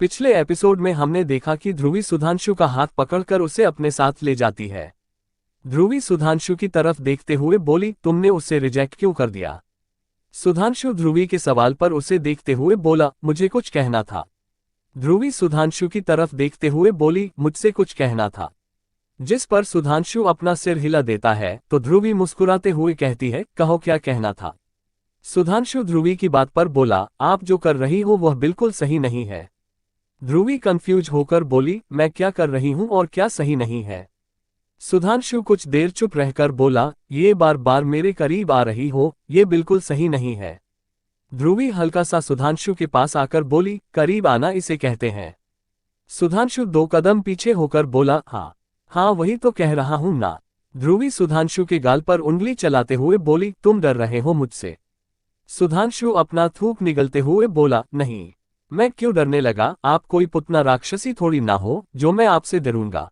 पिछले एपिसोड में हमने देखा कि ध्रुवी सुधांशु का हाथ पकड़कर उसे अपने साथ ले जाती है। ध्रुवी सुधांशु की तरफ देखते हुए बोली, तुमने उसे रिजेक्ट क्यों कर दिया? सुधांशु ध्रुवी के सवाल पर उसे देखते हुए बोला, मुझे कुछ कहना था। ध्रुवी सुधांशु की तरफ देखते हुए बोली, मुझसे कुछ कहना था। जिस पर सुधांशु अपना सिर हिला देता है तो ध्रुवी मुस्कुराते हुए कहती है, कहो क्या कहना था। सुधांशु ध्रुवी की बात पर बोला, आप जो कर रही हो वह बिल्कुल सही नहीं है। ध्रुवी कंफ्यूज होकर बोली, मैं क्या कर रही हूं और क्या सही नहीं है? सुधांशु कुछ देर चुप रहकर बोला, ये बार बार मेरे करीब आ रही हो, ये बिल्कुल सही नहीं है। ध्रुवी हल्का सा सुधांशु के पास आकर बोली, करीब आना इसे कहते हैं। सुधांशु 2 कदम पीछे होकर बोला, हाँ वही तो कह रहा हूं ना। ध्रुवी सुधांशु के गाल पर उंगली चलाते हुए बोली, तुम डर रहे हो मुझसे? सुधांशु अपना थूक निगलते हुए बोला, नहीं, मैं क्यों डरने लगा, आप कोई पुतना राक्षसी थोड़ी ना हो जो मैं आपसे डरूंगा।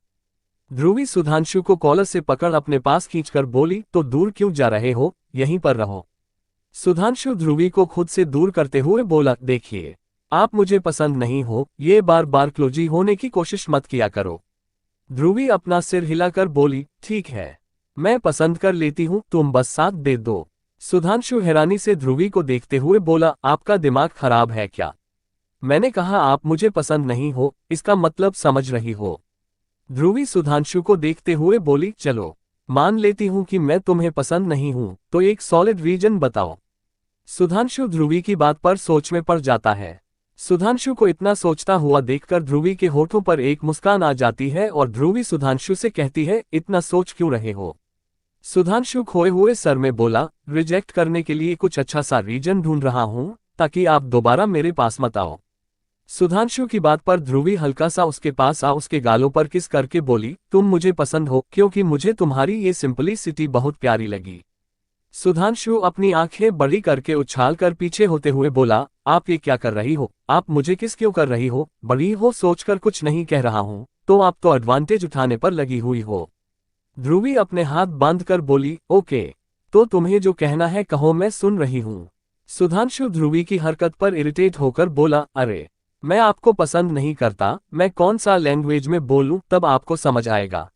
ध्रुवी सुधांशु को कॉलर से पकड़ अपने पास खींचकर बोली, तो दूर क्यों जा रहे हो, यहीं पर रहो। सुधांशु ध्रुवी को खुद से दूर करते हुए बोला, देखिए, आप मुझे पसंद नहीं हो, ये बार बार क्लोजी होने की कोशिश मत किया करो। ध्रुवी अपना सिर हिलाकर बोली, ठीक है, मैं पसंद कर लेती हूं, तुम बस साथ दे दो। सुधांशु हैरानी से ध्रुवी को देखते हुए बोला, आपका दिमाग खराब है क्या? मैंने कहा आप मुझे पसंद नहीं हो, इसका मतलब समझ रही हो। ध्रुवी सुधांशु को देखते हुए बोली, चलो मान लेती हूं कि मैं तुम्हें पसंद नहीं हूं, तो एक सॉलिड रीजन बताओ। सुधांशु ध्रुवी की बात पर सोच में पड़ जाता है। सुधांशु को इतना सोचता हुआ देखकर ध्रुवी के होठों पर एक मुस्कान आ जाती है और ध्रुवी सुधांशु से कहती है, इतना सोच क्यों रहे हो? सुधांशु खोए हुए सर में बोला, रिजेक्ट करने के लिए कुछ अच्छा सा रीजन ढूंढ रहा हूं ताकि आप दोबारा मेरे पास मत आओ। सुधांशु की बात पर ध्रुवी हल्का सा उसके पास आ उसके गालों पर किस करके बोली, तुम मुझे पसंद हो क्योंकि मुझे तुम्हारी ये सिंपलिसिटी बहुत प्यारी लगी। सुधांशु अपनी आंखें बड़ी करके उछाल कर पीछे होते हुए बोला, आप ये क्या कर रही हो? आप मुझे किस क्यों कर रही हो? बड़ी हो सोचकर कुछ नहीं कह रहा हूं, तो आप तो एडवांटेज उठाने पर लगी हुई हो। ध्रुवी अपने हाथ बांधकर बोली, ओके, तो तुम्हें जो कहना है कहो, मैं सुन रही हूं। सुधांशु ध्रुवी की हरकत पर इरिटेट होकर बोला, अरे मैं आपको पसंद नहीं करता, मैं कौन सा लैंग्वेज में बोलूं तब आपको समझ आएगा।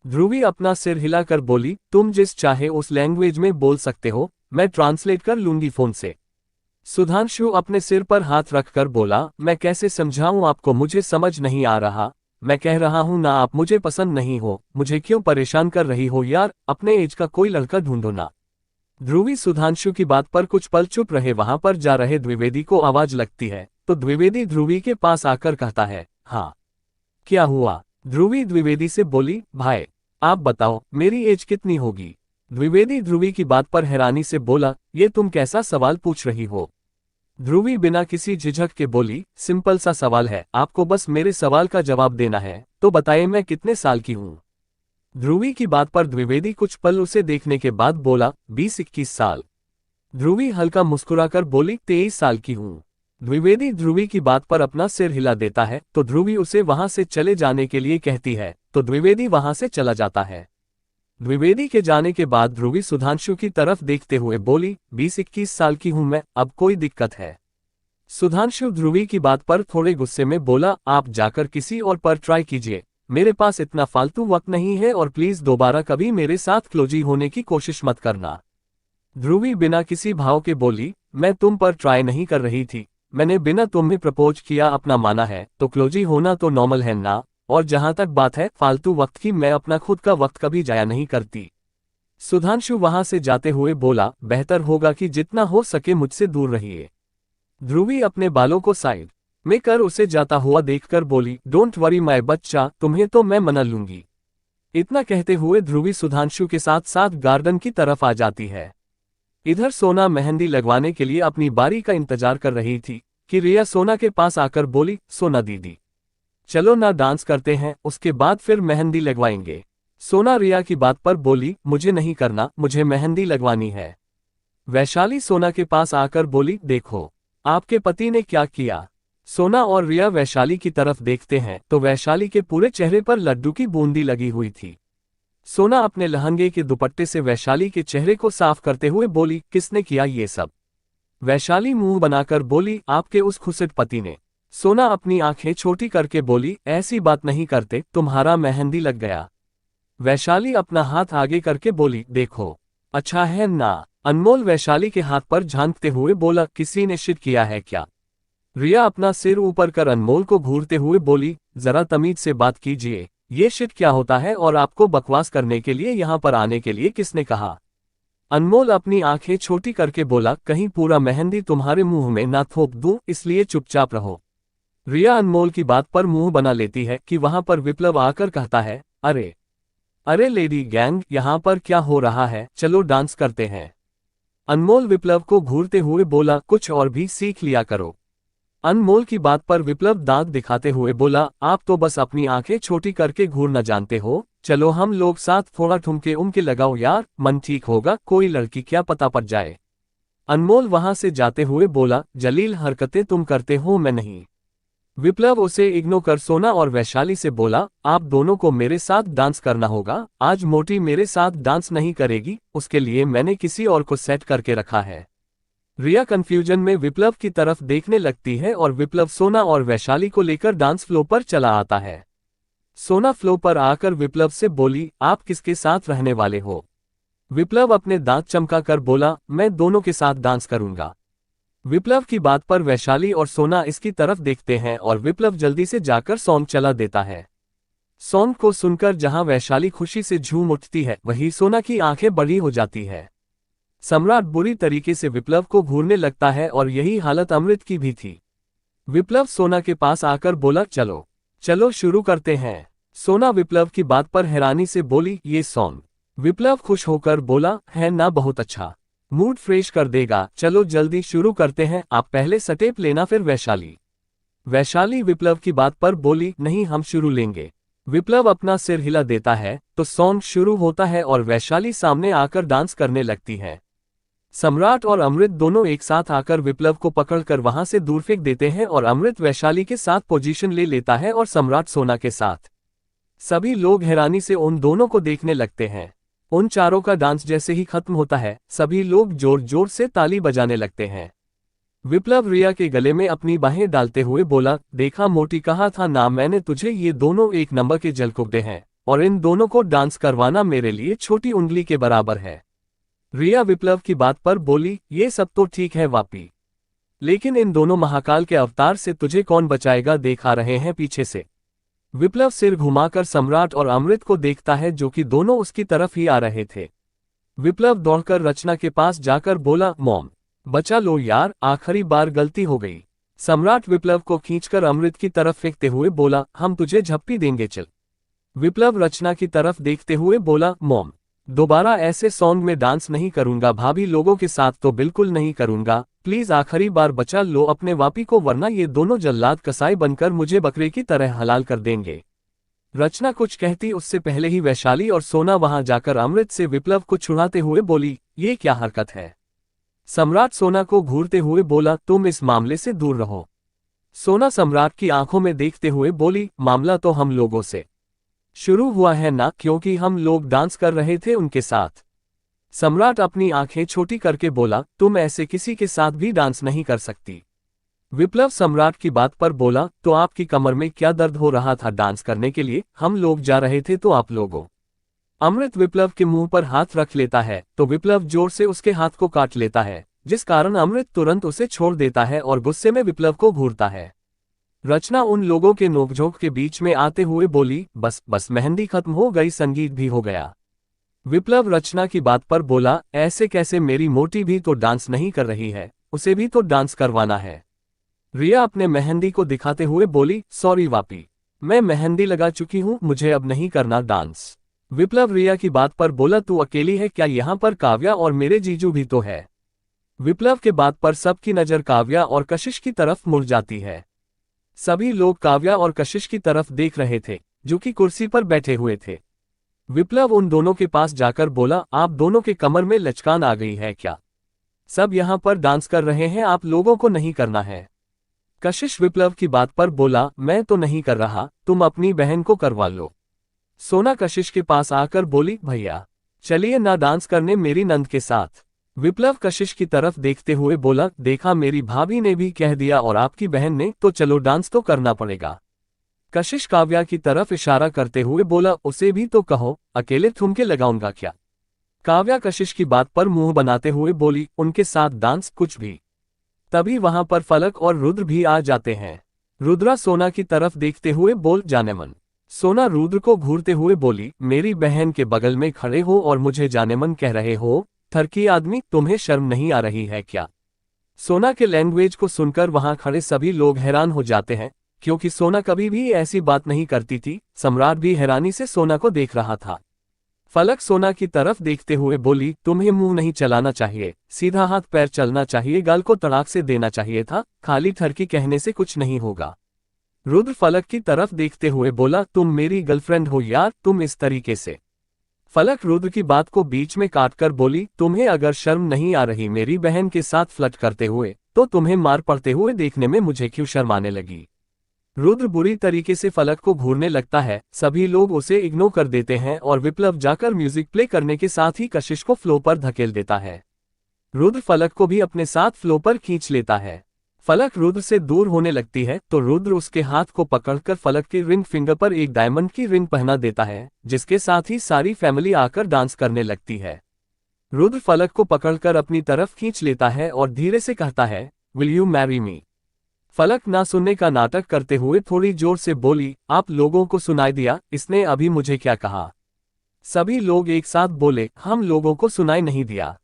ध्रुवी अपना सिर हिलाकर बोली, तुम जिस चाहे उस लैंग्वेज में बोल सकते हो, मैं ट्रांसलेट कर लूंगी फोन से। सुधांशु अपने सिर पर हाथ रखकर बोला, मैं कैसे समझाऊं आपको, मुझे समझ नहीं आ रहा। मैं कह रहा हूं ना, आप मुझे पसंद नहीं हो, मुझे क्यों परेशान कर रही हो यार, अपने एज का कोई लड़का ढूंढो ना। ध्रुवी सुधांशु की बात पर कुछ पल चुप रहे। वहां पर जा रहे द्विवेदी को आवाज लगती है तो द्विवेदी ध्रुवी के पास आकर कहता है, हाँ क्या हुआ? ध्रुवी द्विवेदी से बोली, भाई आप बताओ मेरी एज कितनी होगी? द्विवेदी ध्रुवी की बात पर हैरानी से बोला, ये तुम कैसा सवाल पूछ रही हो? ध्रुवी बिना किसी झिझक के बोली, सिंपल सा सवाल है, आपको बस मेरे सवाल का जवाब देना है, तो बताइए मैं कितने साल की हूं? ध्रुवी की बात पर द्विवेदी कुछ पल उसे देखने के बाद बोला, 20-21 साल। ध्रुवी हल्का मुस्कुराकर बोली, 23 साल की हूं। द्विवेदी ध्रुवी की बात पर अपना सिर हिला देता है तो ध्रुवी उसे वहां से चले जाने के लिए कहती है तो द्विवेदी वहां से चला जाता है। द्विवेदी के जाने के बाद ध्रुवी सुधांशु की तरफ देखते हुए बोली, 20-21 साल की हूं मैं, अब कोई दिक्कत है? सुधांशु ध्रुवी की बात पर थोड़े गुस्से में बोला, आप जाकर किसी और पर ट्राई कीजिए, मेरे पास इतना फालतू वक्त नहीं है और प्लीज दोबारा कभी मेरे साथ क्लोजी होने की कोशिश मत करना। ध्रुवी बिना किसी भाव के बोली, मैं तुम पर ट्राई नहीं कर रही थी, मैंने बिना तुम्हें प्रपोज किया अपना माना है, तो क्लोजी होना तो नॉर्मल है ना। और जहां तक बात है फालतू वक्त की, मैं अपना खुद का वक्त कभी जाया नहीं करती। सुधांशु वहां से जाते हुए बोला, बेहतर होगा कि जितना हो सके मुझसे दूर रहिए। ध्रुवी अपने बालों को साइड में कर उसे जाता हुआ देखकर बोली, डोंट वरी माय बच्चा, तुम्हें तो मैं मना लूंगी। इतना कहते हुए ध्रुवी सुधांशु के साथ साथ गार्डन की तरफ आ जाती है। इधर सोना मेहंदी लगवाने के लिए अपनी बारी का इंतजार कर रही थी कि रिया सोना के पास आकर बोली, सोना दीदी चलो ना डांस करते हैं, उसके बाद फिर मेहंदी लगवाएंगे। सोना रिया की बात पर बोली, मुझे नहीं करना, मुझे मेहंदी लगवानी है। वैशाली सोना के पास आकर बोली, देखो आपके पति ने क्या किया। सोना और रिया वैशाली की तरफ देखते हैं तो वैशाली के पूरे चेहरे पर लड्डू की बूंदी लगी हुई थी। सोना अपने लहंगे के दुपट्टे से वैशाली के चेहरे को साफ करते हुए बोली, किसने किया ये सब? वैशाली मुंह बनाकर बोली, आपके उस खुसट पति ने। सोना अपनी आंखें छोटी करके बोली, ऐसी बात नहीं करते, तुम्हारा मेहंदी लग गया। वैशाली अपना हाथ आगे करके बोली, देखो अच्छा है ना। अनमोल वैशाली के हाथ पर झांकते हुए बोला, किसी ने शिट किया है क्या? रिया अपना सिर ऊपर कर अनमोल को घूरते हुए बोली, जरा तमीज से बात कीजिए, ये शिट क्या होता है और आपको बकवास करने के लिए यहाँ पर आने के लिए किसने कहा? अनमोल अपनी आंखें छोटी करके बोला, कहीं पूरा मेहंदी तुम्हारे मुंह में ना थोप दूं, इसलिए चुपचाप रहो। रिया अनमोल की बात पर मुंह बना लेती है कि वहां पर विप्लव आकर कहता है, अरे अरे लेडी गैंग, यहाँ पर क्या हो रहा है, चलो डांस करते हैं। अनमोल विप्लव को घूरते हुए बोला, कुछ और भी सीख लिया करो। अनमोल की बात पर विप्लव दांत दिखाते हुए बोला, आप तो बस अपनी आंखें छोटी करके घूरना जानते हो, चलो हम लोग साथ थोड़ा ठुमके उमके लगाओ यार, मन ठीक होगा, कोई लड़की क्या पता पड़ जाए। अनमोल वहां से जाते हुए बोला, जलील हरकतें तुम करते हो, मैं नहीं। विप्लव उसे इग्नोर कर सोना और वैशाली से बोला, आप दोनों को मेरे साथ डांस करना होगा, आज मोटी मेरे साथ डांस नहीं करेगी, उसके लिए मैंने किसी और को सेट करके रखा है। रिया कंफ्यूजन में विप्लव की तरफ देखने लगती है और विप्लव सोना और वैशाली को लेकर डांस फ्लो पर चला आता है। सोना फ्लो पर आकर विप्लव से बोली, आप किसके साथ रहने वाले हो? विप्लव अपने दांत चमकाकर बोला, मैं दोनों के साथ डांस करूंगा। विप्लव की बात पर वैशाली और सोना इसकी तरफ देखते हैं और विप्लव जल्दी से जाकर सॉन्ग चला देता है। सॉन्ग को सुनकर जहां वैशाली खुशी से झूम उठती है, वहीं सोना की आंखें बड़ी हो जाती है। सम्राट बुरी तरीके से विप्लव को घूरने लगता है और यही हालत अमृत की भी थी। विप्लव सोना के पास आकर बोला, चलो चलो शुरू करते हैं। सोना विप्लव की बात पर हैरानी से बोली, ये सॉन्ग? विप्लव खुश होकर बोला, है ना बहुत अच्छा, मूड फ्रेश कर देगा, चलो जल्दी शुरू करते हैं, आप पहले स्टेप लेना फिर वैशाली। वैशाली विप्लव की बात पर बोली, नहीं हम शुरू लेंगे। विप्लव अपना सिर हिला देता है तो सॉन्ग शुरू होता है और वैशाली सामने आकर डांस करने लगती है। सम्राट और अमृत दोनों एक साथ आकर विप्लव को पकड़कर वहां से दूर फेंक देते हैं और अमृत वैशाली के साथ पोजीशन ले लेता है और सम्राट सोना के साथ। सभी लोग हैरानी से उन दोनों को देखने लगते हैं। उन चारों का डांस जैसे ही खत्म होता है, सभी लोग जोर जोर से ताली बजाने लगते हैं। विप्लव रिया के गले में अपनी बाहें डालते हुए बोला, देखा मोटी, कहा था ना मैंने तुझे, ये दोनों एक नंबर के जलकुबे हैं और इन दोनों को डांस करवाना मेरे लिए छोटी उंगली के बराबर है। रिया विप्लव की बात पर बोली, ये सब तो ठीक है वापी, लेकिन इन दोनों महाकाल के अवतार से तुझे कौन बचाएगा, देख आ रहे हैं पीछे से। विप्लव सिर घुमाकर सम्राट और अमृत को देखता है जो कि दोनों उसकी तरफ ही आ रहे थे। विप्लव दौड़कर रचना के पास जाकर बोला, मॉम बचा लो यार, आखिरी बार गलती हो गई। सम्राट विप्लव को खींचकर अमृत की तरफ फेंकते हुए बोला, हम तुझे झप्पी देंगे चल। विप्लव रचना की तरफ देखते हुए बोला, मॉम दोबारा ऐसे सॉन्ग में डांस नहीं करूंगा, भाभी लोगों के साथ तो बिल्कुल नहीं करूंगा, प्लीज आखिरी बार बचा लो अपने वापी को, वरना ये दोनों जल्लाद कसाई बनकर मुझे बकरे की तरह हलाल कर देंगे। रचना कुछ कहती उससे पहले ही वैशाली और सोना वहां जाकर अमृत से विप्लव को छुड़ाते हुए बोली, ये क्या हरकत है? सम्राट सोना को घूरते हुए बोला, तुम इस मामले से दूर रहो। सोना सम्राट की आंखों में देखते हुए बोली, मामला तो हम लोगों से शुरू हुआ है ना, क्योंकि हम लोग डांस कर रहे थे उनके साथ। सम्राट अपनी आंखें छोटी करके बोला, तुम ऐसे किसी के साथ भी डांस नहीं कर सकती। विप्लव सम्राट की बात पर बोला, तो आपकी कमर में क्या दर्द हो रहा था डांस करने के लिए? हम लोग जा रहे थे तो आप लोगों। अमृत विप्लव के मुंह पर हाथ रख लेता है तो विप्लव जोर से उसके हाथ को काट लेता है, जिस कारण अमृत तुरंत उसे छोड़ देता है और गुस्से में विप्लव को घूरता है। रचना उन लोगों के नोकझोंक के बीच में आते हुए बोली, बस बस, मेहंदी खत्म हो गई, संगीत भी हो गया। विप्लव रचना की बात पर बोला, ऐसे कैसे, मेरी मोटी भी तो डांस नहीं कर रही है, उसे भी तो डांस करवाना है। रिया अपने मेहंदी को दिखाते हुए बोली, सॉरी वापी, मैं मेहंदी लगा चुकी हूं, मुझे अब नहीं करना डांस। विप्लव रिया की बात पर बोला, तू अकेली है क्या? यहाँ पर काव्या और मेरे जीजू भी तो है। विप्लव के बात पर सबकी नजर काव्या और कशिश की तरफ मुड़ जाती है। सभी लोग काव्या और कशिश की तरफ देख रहे थे जो कि कुर्सी पर बैठे हुए थे। विप्लव उन दोनों के पास जाकर बोला, आप दोनों के कमर में लचकान आ गई है क्या? सब यहाँ पर डांस कर रहे हैं, आप लोगों को नहीं करना है। कशिश विप्लव की बात पर बोला, मैं तो नहीं कर रहा, तुम अपनी बहन को करवा लो। सोना कशिश के पास आकर बोली, भैया चलिए ना डांस करने मेरी नंद के साथ। विप्लव कशिश की तरफ देखते हुए बोला, देखा मेरी भाभी ने भी कह दिया और आपकी बहन ने, तो चलो डांस तो करना पड़ेगा। कशिश काव्या की तरफ इशारा करते हुए बोला, उसे भी तो कहो, अकेले ठुमके लगाऊंगा क्या। काव्या कशिश की बात पर मुंह बनाते हुए बोली, उनके साथ डांस कुछ भी। तभी वहां पर फलक और रुद्र भी आ जाते हैं। रुद्रा सोना की तरफ देखते हुए बोल, जाने मन। सोना रुद्र को घूरते हुए बोली, मेरी बहन के बगल में खड़े हो और मुझे जाने मन कह रहे हो, ठरकी आदमी, तुम्हें शर्म नहीं आ रही है क्या। सोना के लैंग्वेज को सुनकर वहां खड़े सभी लोग हैरान हो जाते हैं, क्योंकि सोना कभी भी ऐसी बात नहीं करती थी। सम्राट भी हैरानी से सोना को देख रहा था। फलक सोना की तरफ देखते हुए बोली, तुम्हें मुंह नहीं चलाना चाहिए, सीधा हाथ पैर चलना चाहिए, गाल को तड़ाक से देना चाहिए था, खाली ठरकी कहने से कुछ नहीं होगा। रुद्र फलक की तरफ देखते हुए बोला, तुम मेरी गर्लफ्रेंड हो यार, तुम इस तरीके से। फलक रुद्र की बात को बीच में काटकर बोली, तुम्हें अगर शर्म नहीं आ रही मेरी बहन के साथ फ्लर्ट करते हुए, तो तुम्हें मार पड़ते हुए देखने में मुझे क्यों शर्म आने लगी। रुद्र बुरी तरीके से फलक को घूरने लगता है। सभी लोग उसे इग्नोर कर देते हैं और विप्लव जाकर म्यूजिक प्ले करने के साथ ही कशिश को फ्लो पर धकेल देता है। रुद्र फलक को भी अपने साथ फ्लो पर खींच लेता है। फलक रुद्र से दूर होने लगती है तो रुद्र उसके हाथ को पकड़कर फलक के रिंग फिंगर पर एक डायमंड की रिंग पहना देता है, जिसके साथ ही सारी फैमिली आकर डांस करने लगती है। रुद्र फलक को पकड़कर अपनी तरफ खींच लेता है और धीरे से कहता है, विल यू मैरी मी। फलक ना सुनने का नाटक करते हुए थोड़ी जोर से बोली, आप लोगों को सुनाई दिया इसने अभी मुझे क्या कहा। सभी लोग एक साथ बोले, हम लोगों को सुनाई नहीं दिया।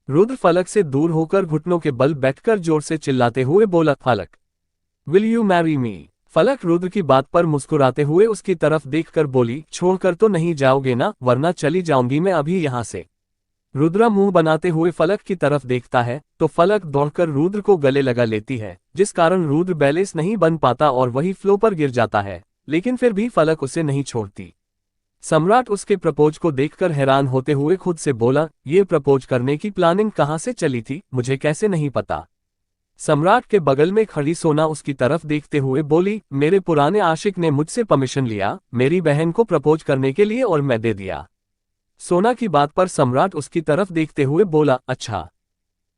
रुद्र फलक से दूर होकर घुटनों के बल बैठकर जोर से चिल्लाते हुए बोला, फलक विल यू मैरी मी। फलक रुद्र की बात पर मुस्कुराते हुए उसकी तरफ देखकर बोली, छोड़कर तो नहीं जाओगे ना, वरना चली जाऊंगी मैं अभी यहां से। रुद्रा मुंह बनाते हुए फलक की तरफ देखता है तो फलक दौड़कर रुद्र को गले लगा लेती है, जिस कारण रुद्र बैलेंस नहीं बन पाता और वही फ्लो पर गिर जाता है, लेकिन फिर भी फलक उसे नहीं छोड़ती। सम्राट उसके प्रपोज को देखकर हैरान होते हुए खुद से बोला, ये प्रपोज करने की प्लानिंग कहाँ से चली थी, मुझे कैसे नहीं पता। सम्राट के बगल में खड़ी सोना उसकी तरफ देखते हुए बोली, मेरे पुराने आशिक ने मुझसे परमिशन लिया मेरी बहन को प्रपोज करने के लिए और मैं दे दिया। सोना की बात पर सम्राट उसकी तरफ देखते हुए बोला, अच्छा,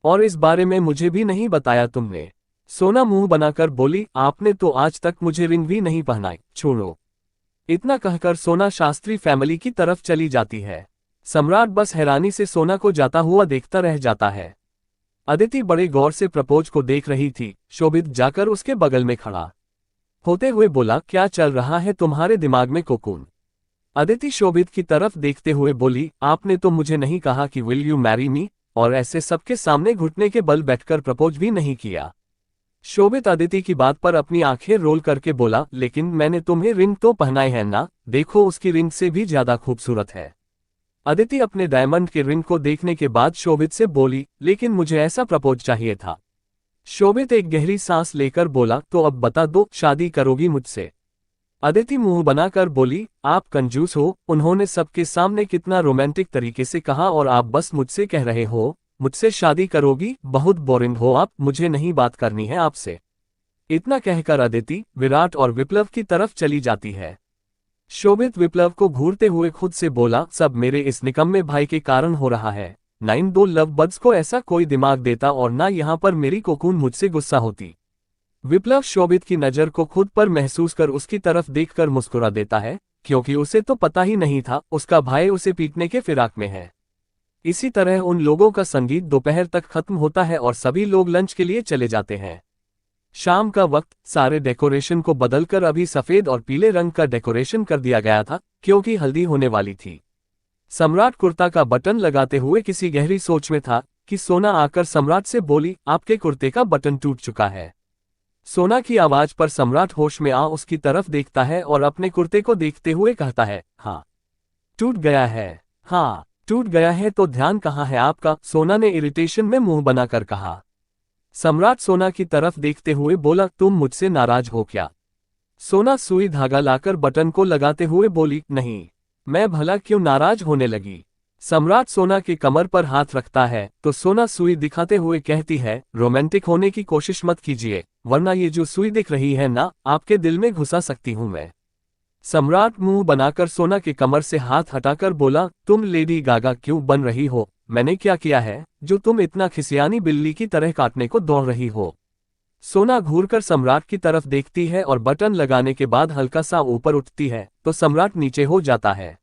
और इस बारे में मुझे भी नहीं बताया तुमने। सोना मुंह बनाकर बोली, आपने तो आज तक मुझे रिंग भी नहीं पहनाई, छोड़ो। इतना कहकर सोना शास्त्री फैमिली की तरफ चली जाती है। सम्राट बस हैरानी से सोना को जाता हुआ देखता रह जाता है। अदिति बड़े गौर से प्रपोज को देख रही थी। शोभित जाकर उसके बगल में खड़ा होते हुए बोला, क्या चल रहा है तुम्हारे दिमाग में कोकून। अदिति शोभित की तरफ देखते हुए बोली, आपने तो मुझे नहीं कहा कि विल यू मैरी मी, और ऐसे सबके सामने घुटने के बल बैठकर प्रपोज भी नहीं किया। शोभित अदिति की बात पर अपनी आंखें रोल करके बोला, लेकिन मैंने तुम्हें रिंग तो पहनाई है ना, देखो उसकी रिंग से भी ज्यादा खूबसूरत है। अदिति अपने डायमंड के रिंग को देखने के बाद शोभित से बोली, लेकिन मुझे ऐसा प्रपोज चाहिए था। शोभित एक गहरी सांस लेकर बोला, तो अब बता दो, शादी करोगी मुझसे। अदिति मुंह बनाकर बोली, आप कंजूस हो, उन्होंने सबके सामने कितना रोमांटिक तरीके से कहा और आप बस मुझसे कह रहे हो मुझसे शादी करोगी, बहुत बोरिंग हो आप, मुझे नहीं बात करनी है आपसे। इतना कहकर अदिति विराट और विप्लव की तरफ चली जाती है। शोभित विप्लव को घूरते हुए खुद से बोला, सब मेरे इस निकम्मे भाई के कारण हो रहा है। 9 लव बर्ड्स को ऐसा कोई दिमाग देता और ना यहाँ पर मेरी कोकून मुझसे गुस्सा होती। विप्लव शोभित की नज़र को खुद पर महसूस कर उसकी तरफ देखकर मुस्कुरा देता है, क्योंकि उसे तो पता ही नहीं था उसका भाई उसे पीटने के फिराक में है। इसी तरह उन लोगों का संगीत दोपहर तक खत्म होता है और सभी लोग लंच के लिए चले जाते हैं। शाम का वक्त, सारे डेकोरेशन को बदलकर अभी सफेद और पीले रंग का डेकोरेशन कर दिया गया था, क्योंकि हल्दी होने वाली थी। सम्राट कुर्ता का बटन लगाते हुए किसी गहरी सोच में था कि सोना आकर सम्राट से बोली, आपके कुर्ते का बटन टूट चुका है। सोना की आवाज पर सम्राट होश में आ उसकी तरफ देखता है और अपने कुर्ते को देखते हुए कहता है, हाँ टूट गया है। हाँ टूट गया है तो ध्यान कहाँ है आपका, सोना ने इरिटेशन में मुंह बनाकर कहा। सम्राट सोना की तरफ देखते हुए बोला, तुम मुझसे नाराज हो क्या। सोना सुई धागा लाकर बटन को लगाते हुए बोली, नहीं, मैं भला क्यों नाराज होने लगी। सम्राट सोना के कमर पर हाथ रखता है तो सोना सुई दिखाते हुए कहती है, रोमांटिक होने की कोशिश मत कीजिए, वरना ये जो सुई दिख रही है ना, आपके दिल में घुसा सकती हूं मैं। सम्राट मुंह बनाकर सोना के कमर से हाथ हटाकर बोला, तुम लेडी गागा क्यों बन रही हो, मैंने क्या किया है जो तुम इतना खिसियानी बिल्ली की तरह काटने को दौड़ रही हो? सोना घूरकर सम्राट की तरफ देखती है और बटन लगाने के बाद हल्का सा ऊपर उठती है तो सम्राट नीचे हो जाता है।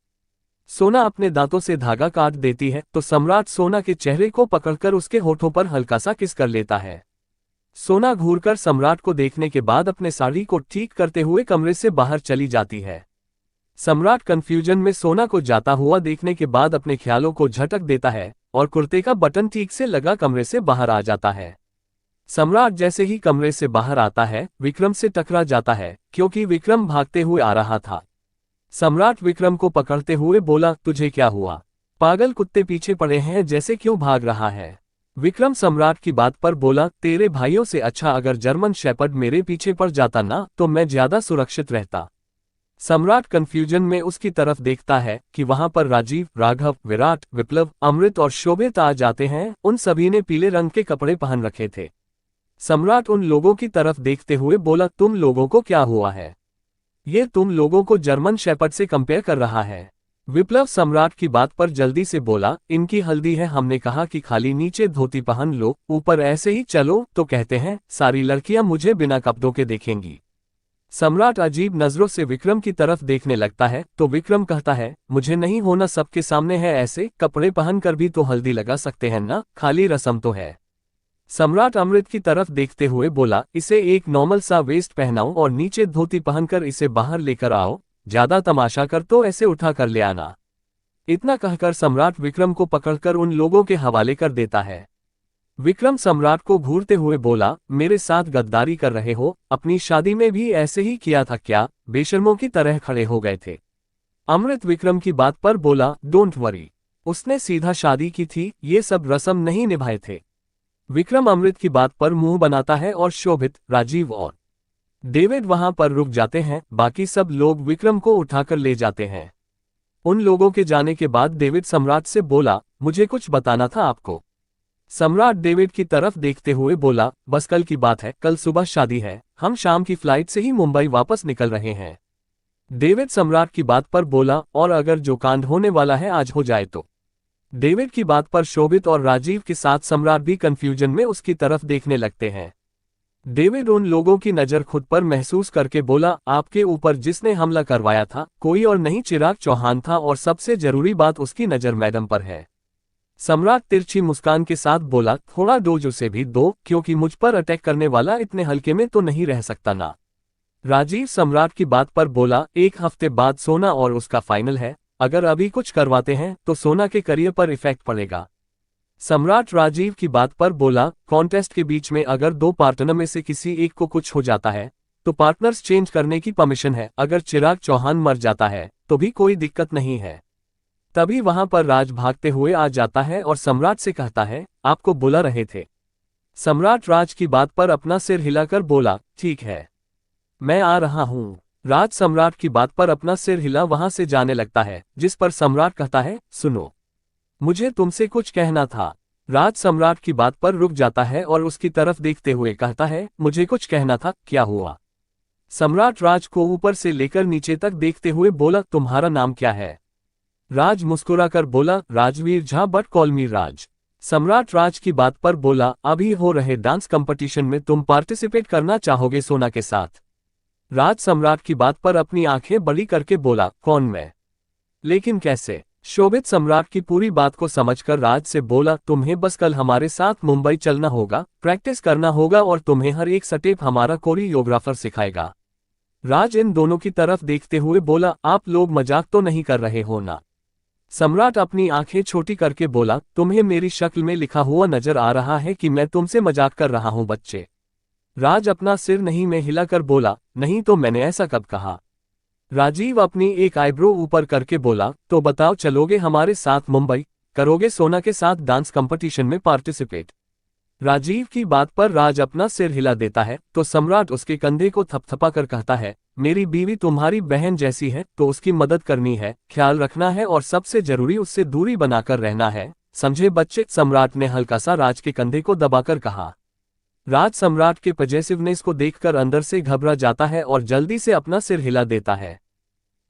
सोना अपने दांतों से धागा काट देती है तो सम्राट सोना के चेहरे को पकड़कर उसके होठों पर हल्का सा किस कर लेता है। सोना घूरकर सम्राट को देखने के बाद अपने साड़ी को ठीक करते हुए कमरे से बाहर चली जाती है। सम्राट कंफ्यूजन में सोना को जाता हुआ देखने के बाद अपने ख्यालों को झटक देता है और कुर्ते का बटन ठीक से लगा कमरे से बाहर आ जाता है। सम्राट जैसे ही कमरे से बाहर आता है विक्रम से टकरा जाता है क्योंकि विक्रम भागते हुए आ रहा था। सम्राट विक्रम को पकड़ते हुए बोला, तुझे क्या हुआ? पागल कुत्ते पीछे पड़े हैं जैसे क्यों भाग रहा है? विक्रम सम्राट की बात पर बोला, तेरे भाइयों से अच्छा अगर जर्मन शेपर्ड मेरे पीछे पड़ जाता ना तो मैं ज्यादा सुरक्षित रहता। सम्राट कंफ्यूजन में उसकी तरफ देखता है कि वहां पर राजीव, राघव, विराट, विप्लव, अमृत और शोभित आ जाते हैं। उन सभी ने पीले रंग के कपड़े पहन रखे थे। सम्राट उन लोगों की तरफ देखते हुए बोला, तुम लोगों को क्या हुआ है? ये तुम लोगों को जर्मन शेपर्ड से कंपेयर कर रहा है। विप्लव सम्राट की बात पर जल्दी से बोला, इनकी हल्दी है, हमने कहा कि खाली नीचे धोती पहन लो, ऊपर ऐसे ही चलो, तो कहते हैं सारी लड़कियां मुझे बिना कपड़ों के देखेंगी। सम्राट अजीब नजरों से विक्रम की तरफ देखने लगता है तो विक्रम कहता है, मुझे नहीं होना, सबके सामने है, ऐसे कपड़े पहनकर भी तो हल्दी लगा सकते हैं ना, खाली रस्म तो है। सम्राट अमृत की तरफ देखते हुए बोला, इसे एक नॉर्मल सा वेस्ट पहनाओ और नीचे धोती पहनकर इसे बाहर लेकर आओ, ज्यादा तमाशा कर तो ऐसे उठा कर ले आना। इतना कहकर सम्राट विक्रम को पकड़कर उन लोगों के हवाले कर देता है। विक्रम सम्राट को घूरते हुए बोला, मेरे साथ गद्दारी कर रहे हो? अपनी शादी में भी ऐसे ही किया था क्या? बेशर्मों की तरह खड़े हो गए थे। अमृत विक्रम की बात पर बोला, डोंट वरी, उसने सीधा शादी की थी, ये सब रस्म नहीं निभाए थे। विक्रम अमृत की बात पर मुंह बनाता है और शोभित, राजीव और डेविड वहां पर रुक जाते हैं। बाकी सब लोग विक्रम को उठाकर ले जाते हैं। उन लोगों के जाने के बाद डेविड सम्राट से बोला, मुझे कुछ बताना था आपको। सम्राट डेविड की तरफ देखते हुए बोला, बस कल की बात है, कल सुबह शादी है, हम शाम की फ्लाइट से ही मुंबई वापस निकल रहे हैं। डेविड सम्राट की बात पर बोला, और अगर जो कांड होने वाला है आज हो जाए तो? डेविड की बात पर शोभित और राजीव के साथ सम्राट भी कंफ्यूजन में उसकी तरफ देखने लगते हैं। डेविड उन लोगों की नज़र खुद पर महसूस करके बोला, आपके ऊपर जिसने हमला करवाया था कोई और नहीं, चिराग चौहान था, और सबसे जरूरी बात, उसकी नज़र मैडम पर है। सम्राट तिरछी मुस्कान के साथ बोला, थोड़ा डोज उसे भी दो, क्योंकि मुझ पर अटैक करने वाला इतने हल्के में तो नहीं रह सकता ना। राजीव सम्राट की बात पर बोला, एक हफ्ते बाद सोना और उसका फाइनल है, अगर अभी कुछ करवाते हैं तो सोना के करियर पर इफेक्ट पड़ेगा। सम्राट राजीव की बात पर बोला, कॉन्टेस्ट के बीच में अगर दो पार्टनर में से किसी एक को कुछ हो जाता है तो पार्टनर्स चेंज करने की परमिशन है, अगर चिराग चौहान मर जाता है तो भी कोई दिक्कत नहीं है। तभी वहां पर राज भागते हुए आ जाता है और सम्राट से कहता है, आपको बुला रहे थे। सम्राट राज की बात पर अपना सिर हिलाकर बोला, ठीक है, मैं आ रहा हूं। राज सम्राट की बात पर अपना सिर हिला वहां से जाने लगता है, जिस पर सम्राट कहता है, सुनो, मुझे तुमसे कुछ कहना था। राज सम्राट की बात पर रुक जाता है और उसकी तरफ देखते हुए कहता है, मुझे कुछ कहना था, क्या हुआ? सम्राट राज को ऊपर से लेकर नीचे तक देखते हुए बोला, तुम्हारा नाम क्या है? राज मुस्कुराकर बोला, Rajveer Jha, but call me Raj. Samrat Raj की बात पर बोला, अभी हो रहे डांस कंपटीशन में तुम पार्टिसिपेट करना चाहोगे सोना के साथ? राज सम्राट की बात पर अपनी आंखें बड़ी करके बोला, कौन, मैं? लेकिन कैसे? शोभित सम्राट की पूरी बात को समझकर राज से बोला, तुम्हें बस कल हमारे साथ मुंबई चलना होगा, प्रैक्टिस करना होगा और तुम्हें हर एक स्टेप हमारा कोरियोग्राफर सिखाएगा। राज इन दोनों की तरफ देखते हुए बोला, आप लोग मजाक तो नहीं कर रहे हो ना? सम्राट अपनी आंखें छोटी करके बोला, तुम्हें मेरी शक्ल में लिखा हुआ नजर आ रहा है कि मैं तुमसे मजाक कर रहा हूं बच्चे? राज अपना सिर नहीं में हिलाकर बोला, नहीं तो मैंने ऐसा कब कहा? राजीव अपनी एक आईब्रो ऊपर करके बोला, तो बताओ, चलोगे हमारे साथ मुंबई, करोगे सोना के साथ डांस कंपटीशन में पार्टिसिपेट? राजीव की बात पर राज अपना सिर हिला देता है तो सम्राट उसके कंधे को थपथपा कर कहता है, मेरी बीवी तुम्हारी बहन जैसी है तो उसकी मदद करनी है, ख्याल रखना है और सबसे जरूरी उससे दूरी बनाकर रहना है, समझे बच्चे? सम्राट ने हल्का सा राज के कंधे को दबाकर कहा। राज सम्राट के पजेसिवनेस को देखकर अंदर से घबरा जाता है और जल्दी से अपना सिर हिला देता है।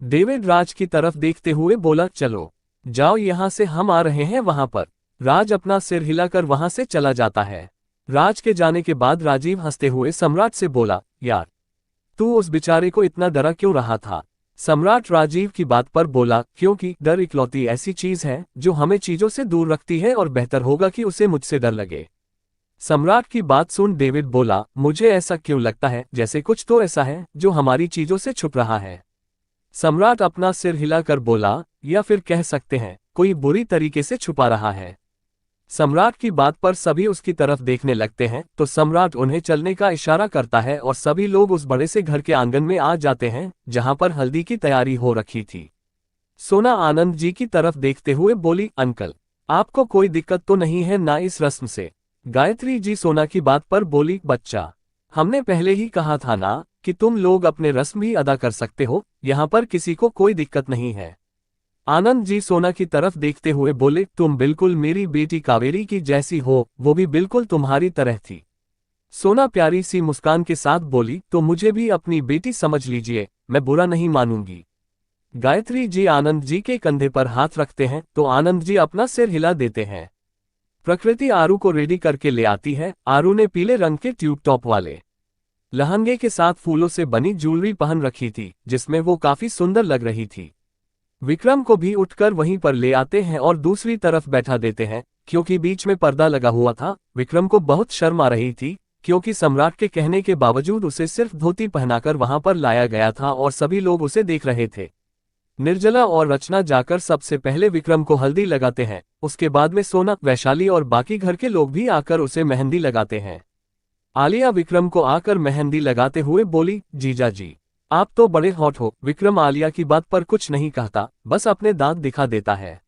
डेविड राज की तरफ देखते हुए बोला, चलो जाओ यहां से, हम आ रहे हैं वहां पर। राज अपना सिर हिलाकर वहां से चला जाता है। राज के जाने के बाद राजीव हंसते हुए सम्राट से बोला, यार तू उस बेचारे को इतना डरा क्यों रहा था। सम्राट राजीव की बात पर बोला, क्योंकि डर इकलौती ऐसी चीज है जो हमें चीजों से दूर रखती है और बेहतर होगा कि उसे मुझसे डर लगे। सम्राट की बात सुन डेविड बोला, मुझे ऐसा क्यों लगता है जैसे कुछ तो ऐसा है जो हमारी चीजों से छुप रहा है। सम्राट अपना सिर हिलाकर बोला, या फिर कह सकते हैं कोई बुरी तरीके से छुपा रहा है। सम्राट की बात पर सभी उसकी तरफ देखने लगते हैं तो सम्राट उन्हें चलने का इशारा करता है और सभी लोग उस बड़े से घर के आंगन में आ जाते हैं जहां पर हल्दी की तैयारी हो रखी थी। सोना आनंद जी की तरफ देखते हुए बोली, अंकल आपको कोई दिक्कत तो नहीं है ना इस रस्म से। गायत्री जी सोना की बात पर बोली, बच्चा हमने पहले ही कहा था ना कि तुम लोग अपने रस्म भी अदा कर सकते हो, यहाँ पर किसी को कोई दिक्कत नहीं है। आनंद जी सोना की तरफ देखते हुए बोले, तुम बिल्कुल मेरी बेटी कावेरी की जैसी हो, वो भी बिल्कुल तुम्हारी तरह थी। सोना प्यारी सी मुस्कान के साथ बोली, तो मुझे भी अपनी बेटी समझ लीजिए, मैं बुरा नहीं मानूंगी। गायत्री जी आनंद जी के कंधे पर हाथ रखते हैं तो आनंद जी अपना सिर हिला देते हैं। प्रकृति आरू को रेडी करके ले आती है। आरू ने पीले रंग के ट्यूब टॉप वाले लहंगे के साथ फूलों से बनी ज्वेलरी पहन रखी थी जिसमें वो काफी सुंदर लग रही थी। विक्रम को भी उठकर वहीं पर ले आते हैं और दूसरी तरफ बैठा देते हैं। क्योंकि बीच में पर्दा लगा हुआ था, विक्रम को बहुत शर्म आ रही थी क्योंकि सम्राट के कहने के बावजूद उसे सिर्फ धोती पहनाकर वहां पर लाया गया था और सभी लोग उसे देख रहे थे। निर्जला और रचना जाकर सबसे पहले विक्रम को हल्दी लगाते हैं, उसके बाद में सोना, वैशाली और बाकी घर के लोग भी आकर उसे मेहंदी लगाते हैं। आलिया विक्रम को आकर मेहंदी लगाते हुए बोली, जीजा जी आप तो बड़े हॉट हो। विक्रम आलिया की बात पर कुछ नहीं कहता, बस अपने दांत दिखा देता है।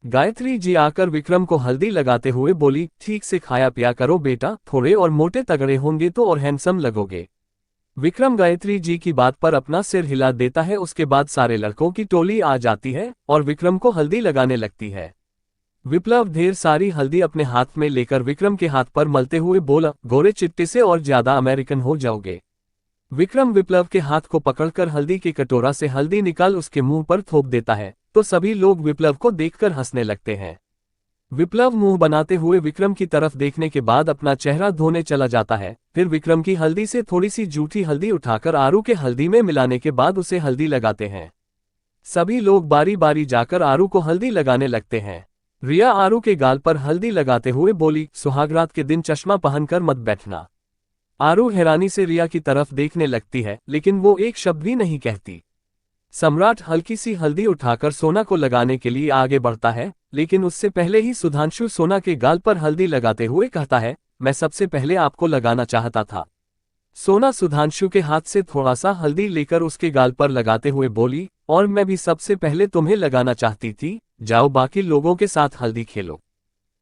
गायत्री जी आकर विक्रम को हल्दी लगाते हुए बोली, ठीक से खाया पिया करो बेटा, थोड़े और मोटे तगड़े होंगे तो और हैंडसम लगोगे। विक्रम गायत्री जी की बात पर अपना सिर हिला देता है। उसके बाद सारे लड़कों की टोली आ जाती है और विक्रम को हल्दी लगाने लगती है। विप्लव ढेर सारी हल्दी अपने हाथ में लेकर विक्रम के हाथ पर मलते हुए बोला, गोरे चिट्टे से और ज्यादा अमेरिकन हो जाओगे। विक्रम विप्लव के हाथ को पकड़कर हल्दी के कटोरा से हल्दी निकाल उसके मुंह पर थोप देता है तो सभी लोग विप्लव को देखकर हंसने लगते हैं। विप्लव मुंह बनाते हुए विक्रम की तरफ देखने के बाद अपना चेहरा धोने चला जाता है। फिर विक्रम की हल्दी से थोड़ी सी जूठी हल्दी उठाकर आरू के हल्दी में मिलाने के बाद उसे हल्दी लगाते हैं। सभी लोग बारी बारी जाकर आरू को हल्दी लगाने लगते हैं। रिया आरू के गाल पर हल्दी लगाते हुए बोली, सुहागरात के दिन चश्मा पहनकर मत बैठना। आरू हैरानी से रिया की तरफ देखने लगती है लेकिन वो एक शब्द भी नहीं कहती। सम्राट हल्की सी हल्दी उठाकर सोना को लगाने के लिए आगे बढ़ता है, लेकिन उससे पहले ही सुधांशु सोना के गाल पर हल्दी लगाते हुए कहता है, मैं सबसे पहले आपको लगाना चाहता था। सोना सुधांशु के हाथ से थोड़ा सा हल्दी लेकर उसके गाल पर लगाते हुए बोली, और मैं भी सबसे पहले तुम्हें लगाना चाहती थी, जाओ बाकी लोगों के साथ हल्दी खेलो।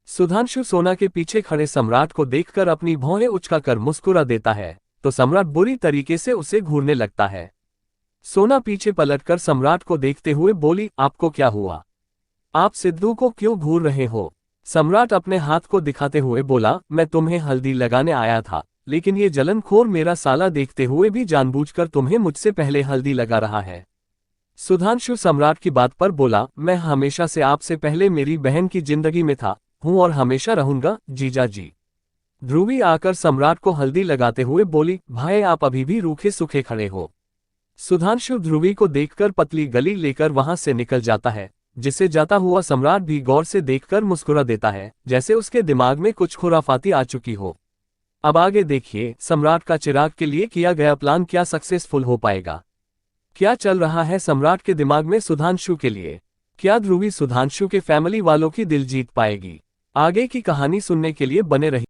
सुधांशु सोना के पीछे खड़े सम्राट को देखकर अपनी भौहें उचकाकर मुस्कुरा देता है तो सम्राट बुरी तरीके से उसे घूरने लगता है। सोना पीछे पलटकर सम्राट को देखते हुए बोली, आपको क्या हुआ? आप सिद्धू को क्यों घूर रहे हो? सम्राट अपने हाथ को दिखाते हुए बोला, मैं तुम्हें हल्दी लगाने आया था, लेकिन ये जलनखोर मेरा साला देखते हुए भी जानबूझकर तुम्हें मुझसे पहले हल्दी लगा रहा है। सुधांशु सम्राट की बात पर बोला, मैं हमेशा से आपसे पहले मेरी बहन की जिंदगी में था, हूं और हमेशा रहूंगा जीजा जी। ध्रुवी आकर सम्राट को हल्दी लगाते हुए बोली, भाई आप अभी भी रूखे सूखे खड़े हो। सुधांशु ध्रुवी को देखकर पतली गली लेकर वहां से निकल जाता है, जिसे जाता हुआ सम्राट भी गौर से देखकर मुस्कुरा देता है, जैसे उसके दिमाग में कुछ खुराफाती आ चुकी हो। अब आगे देखिए, सम्राट का चिराग के लिए किया गया प्लान क्या सक्सेसफुल हो पाएगा? क्या चल रहा है सम्राट के दिमाग में सुधांशु के लिए? क्या ध्रुवी सुधांशु के फैमिली वालों की दिल जीत पाएगी? आगे की कहानी सुनने के लिए बने रहिए।